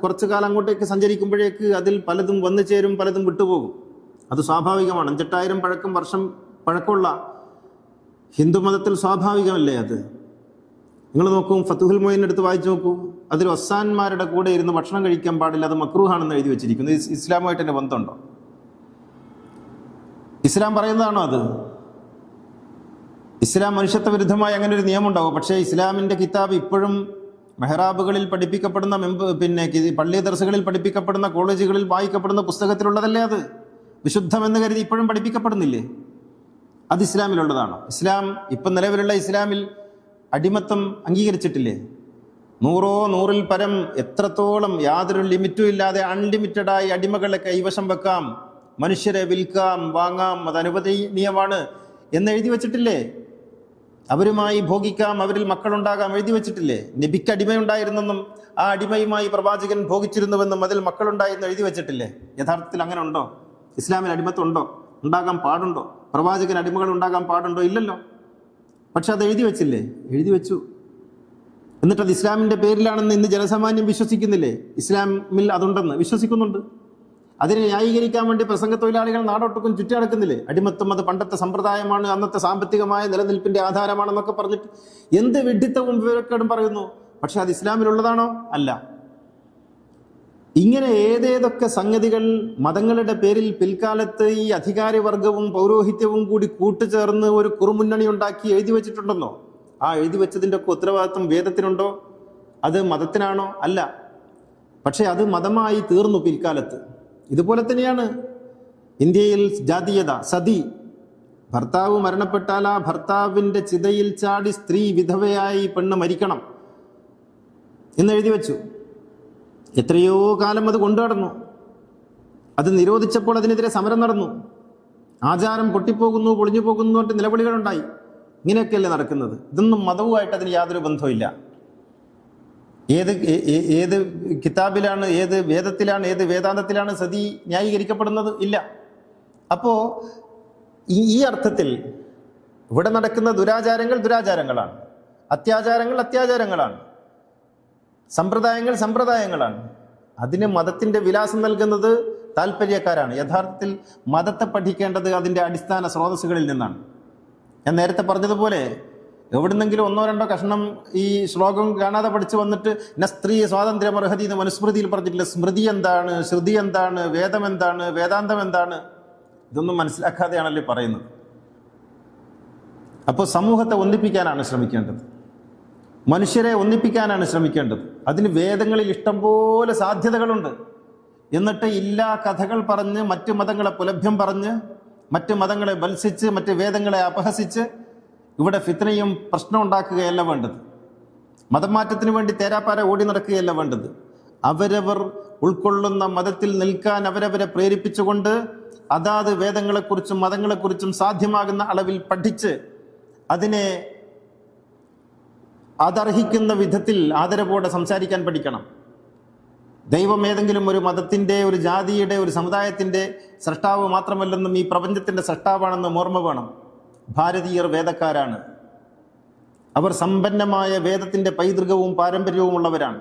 S1: കുറച്ചു കാലം അങ്ങോട്ടേക്ക് സഞ്ചരിക്കുമ്പോഴേക്ക് അതിൽ പലതും വന്നു ചേരും, പലതും വിട്ടുപോകും. അത് സ്വാഭാവികമാണ്. 5000 വർഷം പഴക്കമുള്ള ഹിന്ദുമതത്തിൽ സ്വാഭാവികമല്ലേ അത്? നിങ്ങൾ നോക്കൂ, ഫത്തുഹുൽ മൊയ്ൻ എടുത്ത് വായിച്ചു നോക്കൂ. അതിൽ ഒസാന്മാരുടെ കൂടെ ഇരുന്ന് ഭക്ഷണം കഴിക്കാൻ പാടില്ല, അത് മക്രൂഹാണെന്ന് എഴുതി വെച്ചിരിക്കുന്നു. ഇസ്ലാമുമായിട്ട് തന്നെ ബന്ധമുണ്ടോ? ഇസ്ലാം പറയുന്നതാണോ അത്? ഇസ്ലാം മനുഷ്യത്വ വിരുദ്ധമായി അങ്ങനെ ഒരു നിയമം ഉണ്ടാവും. പക്ഷേ ഇസ്ലാമിൻ്റെ കിതാബ് ഇപ്പോഴും മെഹ്റാബുകളിൽ പഠിപ്പിക്കപ്പെടുന്ന പള്ളി ദർസുകളിൽ പഠിപ്പിക്കപ്പെടുന്ന കോളേജുകളിൽ വായിക്കപ്പെടുന്ന പുസ്തകത്തിലുള്ളതല്ലേ അത്? വിശുദ്ധമെന്ന് കരുതി ഇപ്പോഴും പഠിപ്പിക്കപ്പെടുന്നില്ലേ? അത് ഇസ്ലാമിലുള്ളതാണോ? ഇസ്ലാം ഇപ്പം നിലവിലുള്ള ഇസ്ലാമിൽ അടിമത്തം അംഗീകരിച്ചിട്ടില്ലേ? 100 പരം എത്രത്തോളം യാതൊരു ലിമിറ്റും ഇല്ലാതെ അൺലിമിറ്റഡായി അടിമകളെ കൈവശം വെക്കാം, മനുഷ്യരെ വിൽക്കാം, വാങ്ങാം, അത് അനുവദനീയമാണ് എന്ന് എഴുതി വച്ചിട്ടില്ലേ? അവരുമായി ഭോഗിക്കാം, അവരിൽ മക്കളുണ്ടാകാം എഴുതി വച്ചിട്ടില്ലേ? നബിക്ക് അടിമയുണ്ടായിരുന്നെന്നും ആ അടിമയുമായി പ്രവാചകൻ ഭോഗിച്ചിരുന്നുവെന്നും അതിൽ മക്കളുണ്ടായിരുന്നു എഴുതി വച്ചിട്ടില്ലേ? യഥാർത്ഥത്തിൽ അങ്ങനെ ഉണ്ടോ? ഇസ്ലാമിൽ അടിമത്തം ഉണ്ടോ? ഉണ്ടാകാൻ പാടുണ്ടോ? പ്രവാചകൻ അടിമകൾ ഉണ്ടാകാൻ പാടുണ്ടോ? ഇല്ലല്ലോ. പക്ഷെ അത് എഴുതി വെച്ചില്ലേ? എഴുതി വെച്ചു. എന്നിട്ടത് ഇസ്ലാമിൻ്റെ പേരിലാണെന്ന് ഇന്ന് ജനസാമാന്യം വിശ്വസിക്കുന്നില്ലേ? ഇസ്ലാമിൽ അതുണ്ടെന്ന് വിശ്വസിക്കുന്നുണ്ട്. അതിനെ ന്യായീകരിക്കാൻ വേണ്ടി പ്രസംഗ തൊഴിലാളികൾ നാടൊട്ടുക്കും ചുറ്റി നടക്കുന്നില്ലേ? അടിമത്തം അത് പണ്ടത്തെ സമ്പ്രദായമാണ്, അന്നത്തെ സാമ്പത്തികമായ നിലനിൽപ്പിൻ്റെ ആധാരമാണെന്നൊക്കെ പറഞ്ഞിട്ട് എന്ത് വിഡ്ഢിത്തവും വിവരക്കേടും പറയുന്നു. പക്ഷെ അത് ഇസ്ലാമിലുള്ളതാണോ? അല്ല. ഇങ്ങനെ ഏതേതൊക്കെ സംഗതികൾ മതങ്ങളുടെ പേരിൽ പിൽക്കാലത്ത് ഈ അധികാരവർഗവും പൗരോഹിത്യവും കൂടി കൂട്ടുചേർന്ന് ഒരു കുറുമുന്നണി ഉണ്ടാക്കി എഴുതി വെച്ചിട്ടുണ്ടെന്നോ? ആ എഴുതി വെച്ചതിൻ്റെ ഒക്കെ ഉത്തരവാദിത്വം വേദത്തിനുണ്ടോ? അത് മതത്തിനാണോ? അല്ല. പക്ഷെ അത് മതമായി തീർന്നു പിൽക്കാലത്ത്. ഇതുപോലെ തന്നെയാണ് ഇന്ത്യയിൽ ജാതീയത, സതി. ഭർത്താവ് മരണപ്പെട്ടാൽ ആ ഭർത്താവിൻ്റെ ചിതയിൽ ചാടി സ്ത്രീ വിധവയായി പെണ്ണ് മരിക്കണം എന്നെഴുതി വെച്ചു. എത്രയോ കാലം അത് കൊണ്ടു നടന്നു. അത് നിരോധിച്ചപ്പോൾ അതിനെതിരെ സമരം നടന്നു. ആചാരം പൊട്ടിപ്പോകുന്നു, പൊളിഞ്ഞു പോകുന്നു പറഞ്ഞിട്ട് നിലവിളികളുണ്ടായി. ഇങ്ങനെയൊക്കെയല്ലേ നടക്കുന്നത്? ഇതൊന്നും മതവുമായിട്ട് അതിന് യാതൊരു ബന്ധവുമില്ല. ഏത് കിതാബിലാണ്, ഏത് വേദത്തിലാണ്, ഏത് വേദാന്തത്തിലാണ് സതി ന്യായീകരിക്കപ്പെടുന്നത്? ഇല്ല. അപ്പോൾ ഈ അർത്ഥത്തിൽ ഇവിടെ നടക്കുന്ന ദുരാചാരങ്ങൾ ദുരാചാരങ്ങളാണ്, അത്യാചാരങ്ങൾ അത്യാചാരങ്ങളാണ്, സമ്പ്രദായങ്ങൾ സമ്പ്രദായങ്ങളാണ്. അതിന് മതത്തിൻ്റെ വിലാസം നൽകുന്നത് താല്പര്യക്കാരാണ്. യഥാർത്ഥത്തിൽ മതത്തെ പഠിക്കേണ്ടത് അതിൻ്റെ അടിസ്ഥാന സ്രോതസ്സുകളിൽ നിന്നാണ്. ഞാൻ നേരത്തെ പറഞ്ഞതുപോലെ എവിടുന്നെങ്കിലും 1-2 കഷ്ണം ഈ ശ്ലോകം കാണാതെ പഠിച്ചു വന്നിട്ട് സ്ത്രീ സ്വാതന്ത്ര്യം അർഹതി എന്ന് മനുസ്മൃതിയിൽ പറഞ്ഞിട്ടില്ല. സ്മൃതി എന്താണ്, ശ്രുതി എന്താണ്, വേദം എന്താണ്, വേദാന്തം എന്താണ്, ഇതൊന്നും മനസ്സിലാക്കാതെയാണല്ലേ പറയുന്നത്. അപ്പോൾ സമൂഹത്തെ ഒന്നിപ്പിക്കാനാണ് ശ്രമിക്കേണ്ടത്, മനുഷ്യരെ ഒന്നിപ്പിക്കാനാണ് ശ്രമിക്കേണ്ടത്. അതിന് വേദങ്ങളിൽ ഇഷ്ടംപോലെ സാധ്യതകളുണ്ട്. എന്നിട്ട് ഇല്ലാ കഥകൾ പറഞ്ഞ് മറ്റു മതങ്ങളെ പുലഭ്യം പറഞ്ഞ് മറ്റു മതങ്ങളെ ബത്സിച്ച് മറ്റ് വേദങ്ങളെ അപഹസിച്ച് ഇവിടെ ഫിത്നയും പ്രശ്നം ഉണ്ടാക്കുകയല്ല വേണ്ടത്. മതം മാറ്റത്തിന് വേണ്ടി തേരാപ്പാര ഓടി നടക്കുകയല്ല വേണ്ടത്. അവരവർ ഉൾക്കൊള്ളുന്ന മതത്തിൽ നിൽക്കാൻ അവരവരെ പ്രേരിപ്പിച്ചുകൊണ്ട് അതാത് വേദങ്ങളെക്കുറിച്ചും മതങ്ങളെക്കുറിച്ചും സാധ്യമാകുന്ന അളവിൽ പഠിച്ച് അതിനെ അതർഹിക്കുന്ന വിധത്തിൽ ആദരവോടെ സംസാരിക്കാൻ പഠിക്കണം. ദൈവം ഏതെങ്കിലും ഒരു മതത്തിൻ്റെ, ഒരു ജാതിയുടെ, ഒരു സമുദായത്തിൻ്റെ സൃഷ്ടാവ് മാത്രമല്ലെന്നും ഈ പ്രപഞ്ചത്തിൻ്റെ സൃഷ്ടാവാണെന്നും ഓർമ്മ വേണം. ഭാരതീയർ വേദക്കാരാണ്. അവർ സമ്പന്നമായ വേദത്തിൻ്റെ പൈതൃകവും പാരമ്പര്യവും ഉള്ളവരാണ്.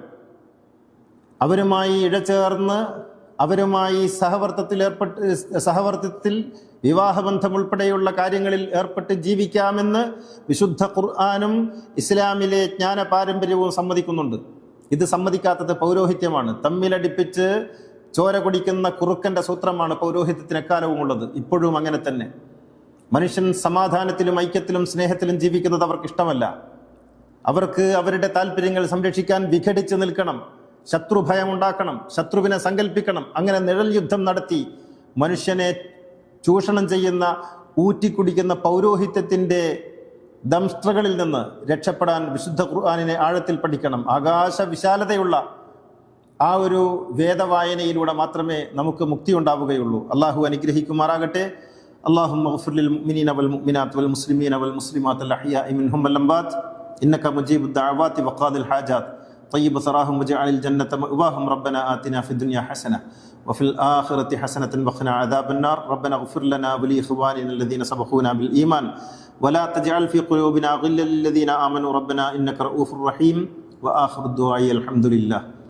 S1: അവരുമായി ഇഴചേർന്ന് അവരുമായി സഹവർത്തിത്വത്തിൽ വിവാഹബന്ധം ഉൾപ്പെടെയുള്ള കാര്യങ്ങളിൽ ഏർപ്പെട്ട് ജീവിക്കാമെന്ന് വിശുദ്ധ ഖുർആനും ഇസ്ലാമിലെ ജ്ഞാന പാരമ്പര്യവും സമ്മതിക്കുന്നുണ്ട്. ഇത് സമ്മതിക്കാത്തത് പൗരോഹിത്യമാണ്. തമ്മിലടിപ്പിച്ച് ചോര കുടിക്കുന്ന കുറുക്കൻ്റെ സൂത്രമാണ് പൗരോഹിത്യത്തിന് എക്കാലവും ഉള്ളത്. ഇപ്പോഴും അങ്ങനെ തന്നെ. മനുഷ്യൻ സമാധാനത്തിലും ഐക്യത്തിലും സ്നേഹത്തിലും ജീവിക്കുന്നത് അവർക്ക് ഇഷ്ടമല്ല. അവർക്ക് അവരുടെ താല്പര്യങ്ങൾ സംരക്ഷിക്കാൻ വിഘടിച്ച് നിൽക്കണം, ശത്രുഭയം ഉണ്ടാക്കണം, ശത്രുവിനെ സങ്കല്പിക്കണം. അങ്ങനെ നിഴൽ യുദ്ധം നടത്തി മനുഷ്യനെ ചൂഷണം ചെയ്യുന്ന, ഊറ്റിക്കുടിക്കുന്ന പൗരോഹിത്യത്തിൻ്റെ ദംഷ്ട്രകളിൽ നിന്ന് രക്ഷപ്പെടാൻ വിശുദ്ധ ഖുർആനിനെ ആഴത്തിൽ പഠിക്കണം. ആകാശ വിശാലതയുള്ള ആ ഒരു വേദവായനയിലൂടെ മാത്രമേ നമുക്ക് മുക്തി ഉണ്ടാവുകയുള്ളൂ. അള്ളാഹു അനുഗ്രഹിക്കുമാറാകട്ടെ. اللهم اغفر للمؤمنين والمؤمنات والمسلمين والمسلمات الأحياء منهم والأموات إنك مجيب الدعوات وقاضي الحاجات طيب ثراهم واجعل الجنة مأواهم ربنا آتنا في الدنيا حسنة وفي الآخرة حسنة وقنا عذاب النار ربنا اغفر لنا ولإخواننا الذين سبقونا بالإيمان ولا تجعل في قلوبنا غلا للذين آمنوا ربنا إنك رؤوف رحيم وآخر الدعاء الحمد لله.